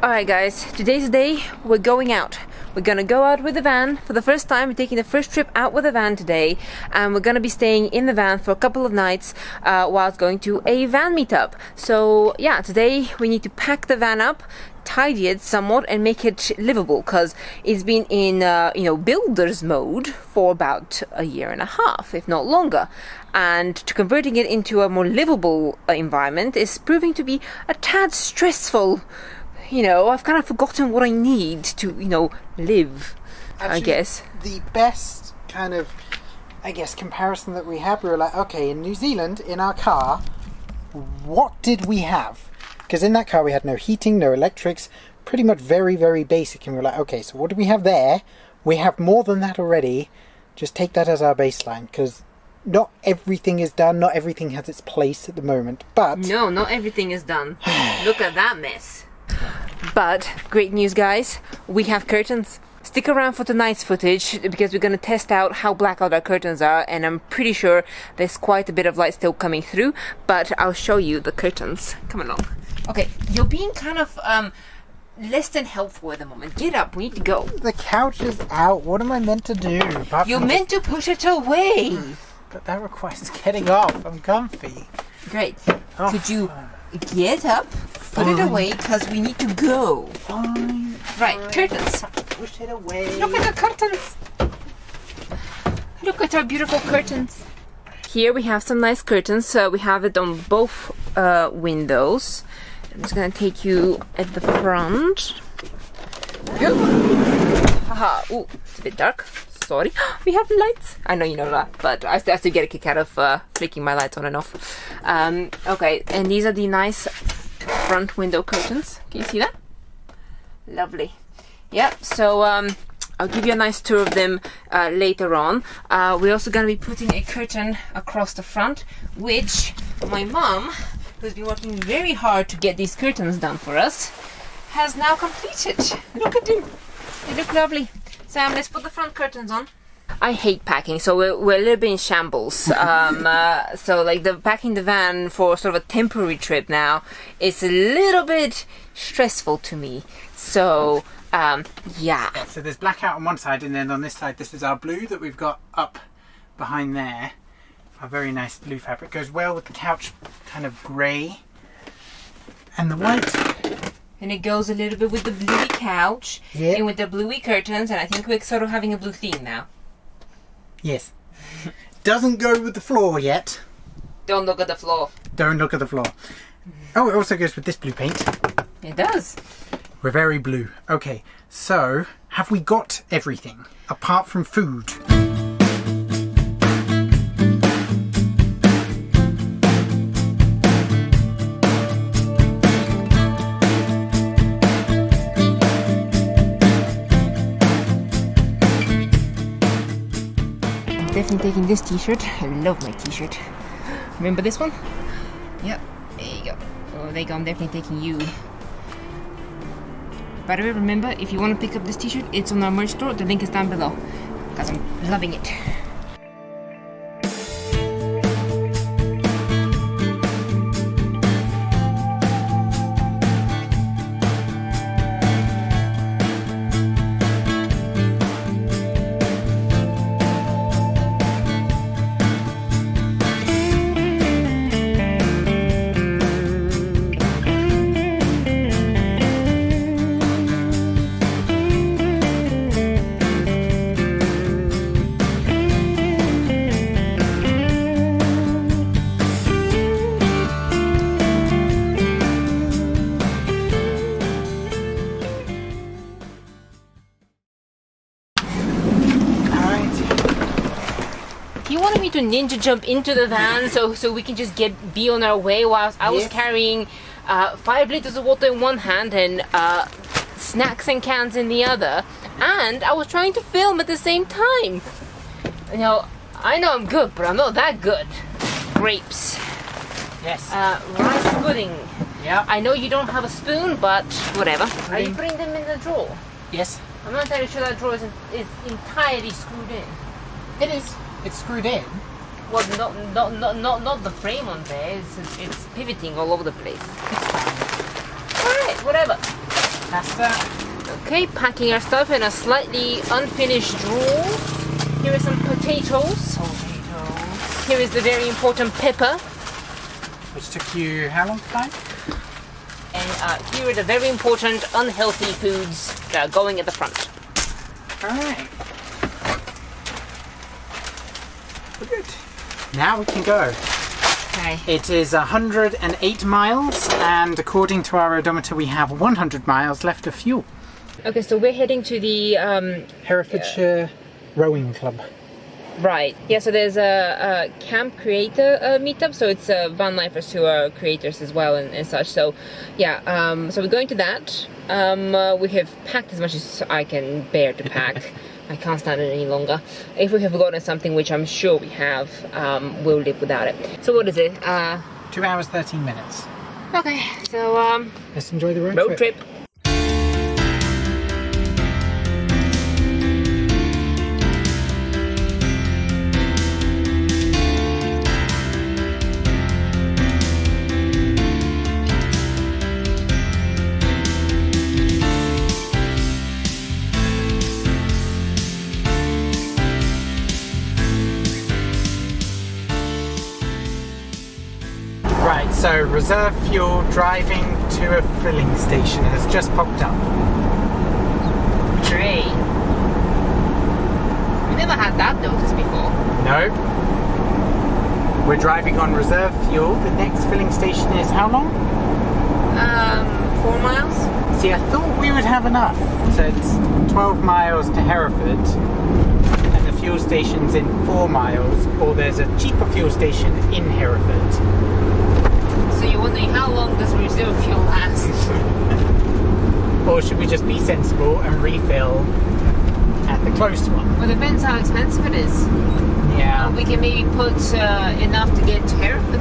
Alright guys, today's the day we're going out. We're gonna go out with the van for the first time. We're taking the first trip out with the van today, and we're gonna be staying in the van for a couple of nights whilst going to a van meetup. So yeah, today we need to pack the van up, tidy it somewhat and make it livable, because it's been in builder's mode for about a year and a half, if not longer, and to converting it into a more livable environment is proving to be a tad stressful. I've kind of forgotten what I need to live. Actually, I guess the best kind of comparison that we had, we were like, okay, in New Zealand in our car, what did we have? Because in that car we had no heating, no electrics, pretty much very, very basic. And we were like, okay, so what do we have there? We have more than that already. Just take that as our baseline, because not everything is done. Not everything has its place at the moment. But no, not everything is done. Look at that mess. But great news, guys, we have curtains. Stick around for tonight's footage because we're going to test out how blackout our curtains are, and I'm pretty sure there's quite a bit of light still coming through, but I'll show you the curtains. Come along. Okay, you're being kind of less than helpful at the moment. Get up, we need to go. The couch is out. What am I meant to do? You're meant to push it away. But that requires getting off. I'm comfy. Great. Oh, could you get up, put it away, because we need to go. Fine. Right, curtains. Push it away. Look at the curtains. Look at our beautiful curtains. Here we have some nice curtains. So we have it on both windows. I'm just going to take you at the front. Haha, ooh, it's a bit dark. Sorry. We have lights. I know you know that, but I still get a kick out of flicking my lights on and off. Okay, and these are the nice front window curtains. Can you see that? Lovely. Yeah, so I'll give you a nice tour of them later on. We're also going to be putting a curtain across the front, which my mom, who's been working very hard to get these curtains done for us, has now completed. Look at them. They look lovely. Sam, let's put the front curtains on. I hate packing, so we're a little bit in shambles. So like packing the van for sort of a temporary trip now is a little bit stressful to me. So yeah. So there's blackout on one side, and then on this side this is our blue that we've got up behind there. Our very nice blue fabric goes well with the couch, kind of grey, and the white. And it goes a little bit with the bluey couch, and with the bluey curtains, and I think we're sort of having a blue theme now. Yes. Doesn't go with the floor yet. Don't look at the floor. Don't look at the floor. Oh, it also goes with this blue paint. It does. We're very blue. Okay, so have we got everything apart from food? Definitely taking this t-shirt. I love my t-shirt. Remember this one? Yep, there you go. Oh, there you go. I'm definitely taking you. By the way, remember, if you want to pick up this t-shirt, it's on our merch store. The link is down below, because I'm loving it. You wanted me to ninja jump into the van so we can just be on our way whilst I was carrying 5 liters of water in one hand and snacks and cans in the other, and I was trying to film at the same time. I know I'm good, but I'm not that good. Grapes. Yes. Rice pudding. Yeah. I know you don't have a spoon, but whatever. Are you putting them in the drawer? Yes. I'm not entirely sure that drawer is entirely screwed in. It is. It's screwed in. Well, not the frame on there. It's pivoting all over the place. It's fine. Alright, whatever. pasta. Okay, packing our stuff in a slightly unfinished drawer. Here are some potatoes. Here is the very important pepper. Which took you how long to find? And here are the very important unhealthy foods that are going at the front. Alright. We're good. Now we can go. Okay. It is 108 miles, and according to our odometer, we have 100 miles left of fuel. Okay, so we're heading to the Herefordshire Rowing Club. right. Yeah, so there's a Camp Creator Meetup, so it's Vanlifers who are creators as well and such. So yeah, so we're going to that. We have packed as much as I can bear to pack. I can't stand it any longer. If we have forgotten something, which I'm sure we have, we'll live without it. So what is it? 2 hours 13 minutes. Okay, so Let's enjoy the road trip. Right, so reserve fuel driving to a filling station has just popped up. Great. We never had that notice before. Nope. We're driving on reserve fuel. The next filling station is how long? 4 miles? See, I thought we would have enough. So it's 12 miles to Hereford, and the fuel station's in 4 miles, or there's a cheaper fuel station in Hereford. So you're wondering how long does reserve fuel last? Or should we just be sensible and refill at the close one? Well, it depends how expensive it is. Yeah. We can maybe put enough to get to Hereford.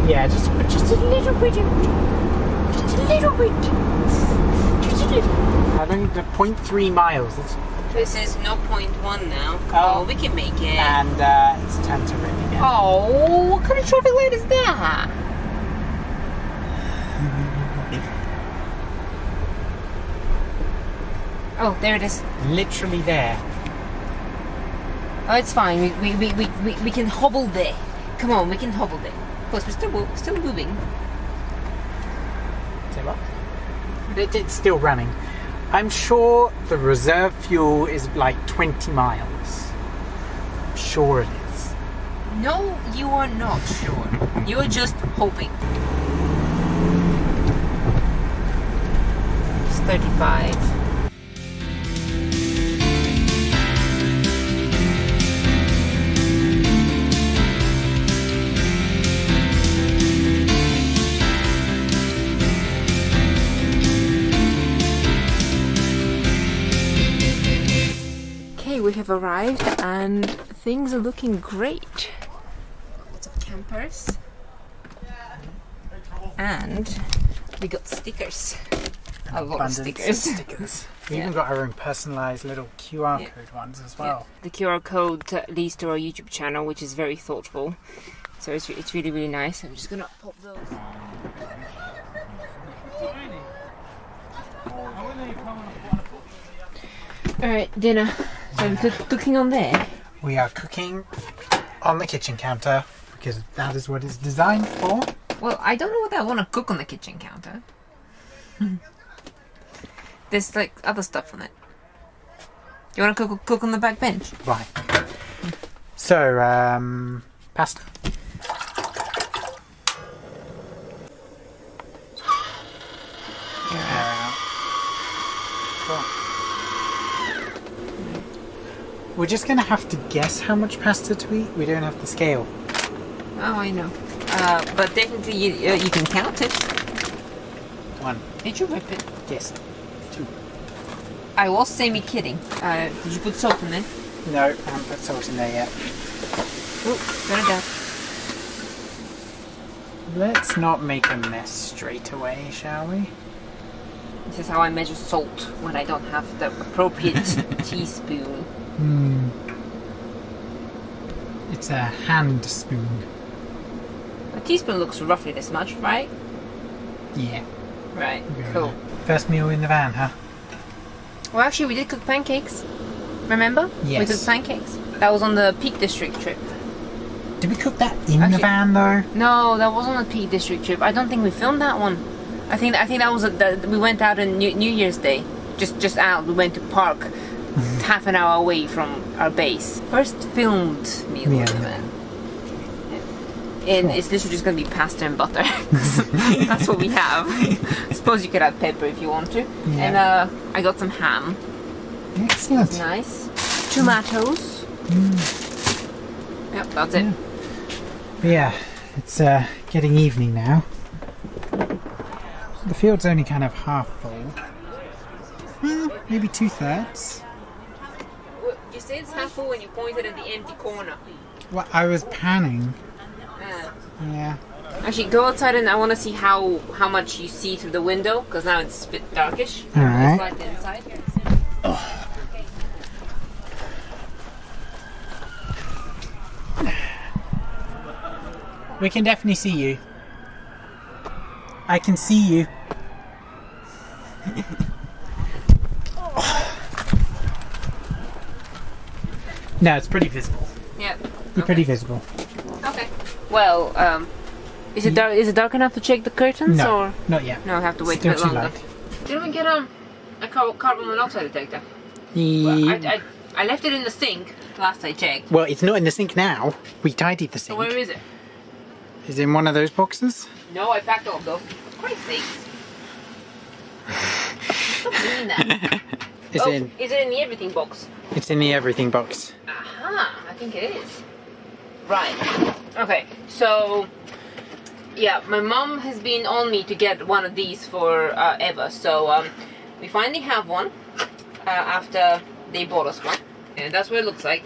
Yeah, just a little bit. Just a little bit. Just a little. I think the 0.3 miles. This is 0.1 now. Oh. We can make it. And it's time to red again. Oh, what kind of traffic light is that? Oh, there it is. Literally there. Oh, it's fine. We can hobble there. Come on, we can hobble there. Of course, we're still moving. Say what? It's still running. I'm sure the reserve fuel is like 20 miles. I'm sure it is. No, you are not sure. You are just hoping. It's 35. We have arrived and things are looking great. Lots of campers. And we got stickers. A lot of stickers. We even got our own personalised little QR code ones as well. Yeah. The QR code leads to our YouTube channel, which is very thoughtful. So it's really, really nice. I'm just gonna pop those. Alright, dinner. So we're cooking on there? We are cooking on the kitchen counter because that is what it's designed for. Well, I don't know what I want to cook on the kitchen counter. There's like other stuff on it. You want to cook on the back bench? Right. So, pasta. Cool. We're just going to have to guess how much pasta to eat. We don't have the scale. Oh, I know. But technically you can count it. 1. Did you rip it? Yes. 2. I was semi-kidding. Did you put salt in there? No, I haven't put salt in there yet. Oh, got it down. Let's not make a mess straight away, shall we? This is how I measure salt when I don't have the appropriate teaspoon. It's a hand spoon. A teaspoon looks roughly this much, right? Yeah. Right, cool. First meal in the van, huh? Well, actually, we did cook pancakes. Remember? Yes. We cooked pancakes. That was on the Peak District trip. Did we cook that in the van though? No, that wasn't on the Peak District trip. I don't think we filmed that one. I think that was we went out on New Year's Day. Just out. We went to park, half an hour away from our base. First filmed meal in the van. And it's literally just gonna be pasta and butter. That's what we have. I suppose you could add pepper if you want to. Yeah. And I got some ham. Excellent. Nice. Tomatoes. Yep, that's it. But yeah, it's getting evening now. The field's only kind of half full. Maybe 2/3. Well, you said it's half full when you pointed at the empty corner. Well, I was panning. Yeah. Actually, go outside and I want to see how much you see through the window, because now it's a bit darkish. Alright. Let's light inside. Oh. We can definitely see you. I can see you. No, it's pretty visible. Yeah. You're pretty visible. Okay. Well, is it dark? Is it dark enough to check the curtains? No, or not yet. no, I have to wait Still a bit too longer. light. Didn't we get a carbon monoxide detector? Yeah. I left it in the sink last I checked. Well, it's not in the sink now. We tidied the sink. So where is it? Is it in one of those boxes? No, I packed all of those. Christ sakes. Stop doing that. Is it in the everything box? It's in the everything box. Aha, I think it is. Right. Okay, so yeah, my mom has been on me to get one of these for Eva. So we finally have one after they bought us one, and that's what it looks like.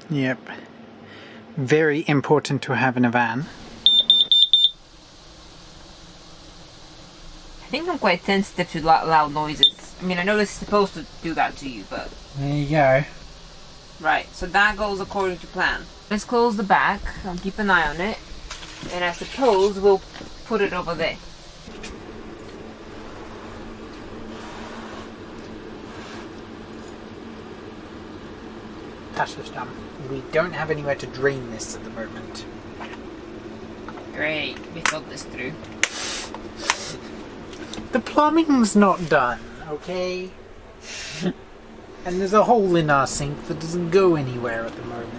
Yep. Very important to have in a van. I think I'm quite sensitive to loud noises. I mean, I know this is supposed to do that to you, but... There you go. Right, so that goes according to plan. Let's close the back, I'll keep an eye on it, and I suppose we'll put it over there. That's just done. We don't have anywhere to drain this at the moment. Great, we thought this through. The plumbing's not done, okay? And there's a hole in our sink that doesn't go anywhere at the moment.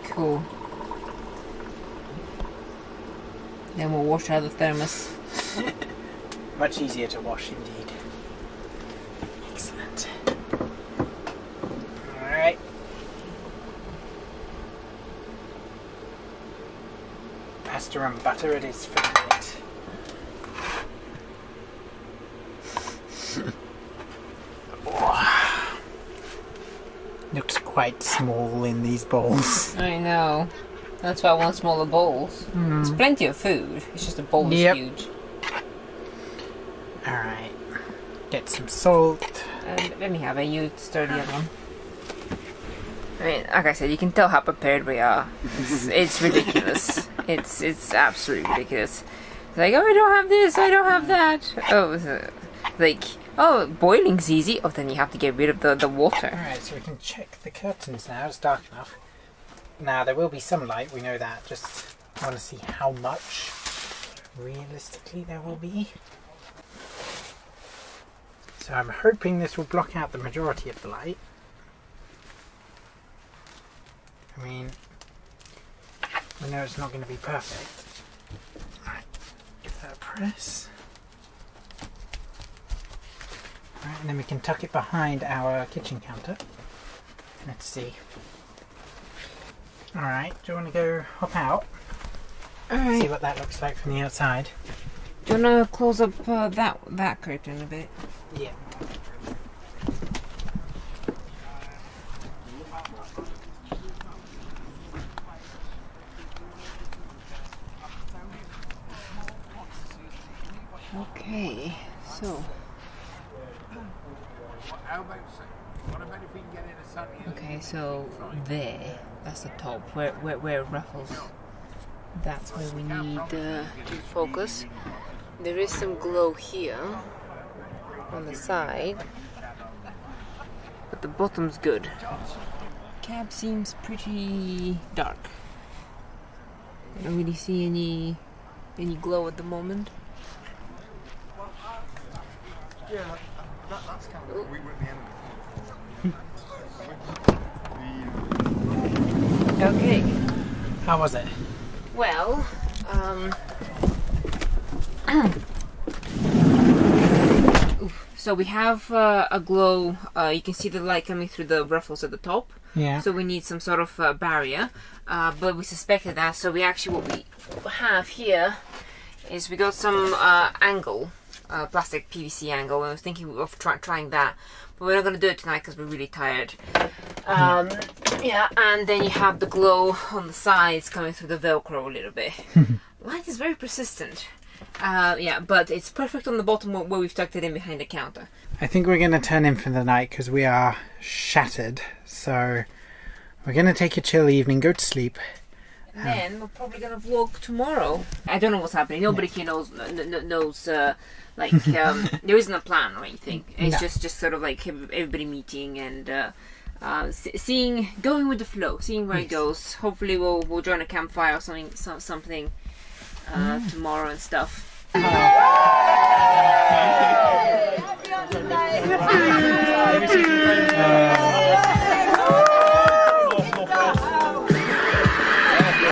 Cool. Then we'll wash out the thermos. Much easier to wash indeed. Excellent. Alright. Pasta and butter it is for the night. Looks quite small in these bowls. I know. That's why I want smaller bowls. There's plenty of food. It's just the bowl is huge. Alright. Get some salt. Let me have it. You stir the other one. I mean, like I said, you can tell how prepared we are. It's ridiculous. It's absolutely ridiculous. It's like, oh, I don't have this, I don't have that. Oh, like, oh, boiling's easy. Oh, then you have to get rid of the water. Alright, so we can check the curtains now. It's dark enough. Now, there will be some light, we know that. Just want to see how much realistically there will be. So I'm hoping this will block out the majority of the light. I mean, we know it's not going to be perfect. Alright, give that a press. Alright, and then we can tuck it behind our kitchen counter. Let's see. Alright, do you want to go hop out? Alright. See what that looks like from the outside. Do you want to close up that curtain a bit? Yeah. Okay, so... Okay, so there, that's the top, where it ruffles. That's where we need to focus. There is some glow here on the side, but the bottom's good. Cab seems pretty dark. I don't really see any glow at the moment. Yeah, that's kind of we were at the end of it. Okay. How was it? Well, so we have a glow. You can see the light coming through the ruffles at the top. Yeah. So we need some sort of barrier, but we suspected that. So we actually, what we have here is we got some angle, plastic PVC angle, and I was thinking of trying that, but we're not going to do it tonight because we're really tired. Yeah, and then you have the glow on the sides coming through the Velcro a little bit. Light is very persistent. Yeah, but it's perfect on the bottom where we've tucked it in behind the counter. I think we're going to turn in for the night because we are shattered. So we're going to take a chill evening, go to sleep. And then we're probably going to vlog tomorrow. I don't know what's happening. Nobody here knows like, there isn't a plan or anything. It's just sort of like everybody meeting and going with the flow, seeing where it goes. Hopefully we'll join a campfire or something tomorrow and stuff.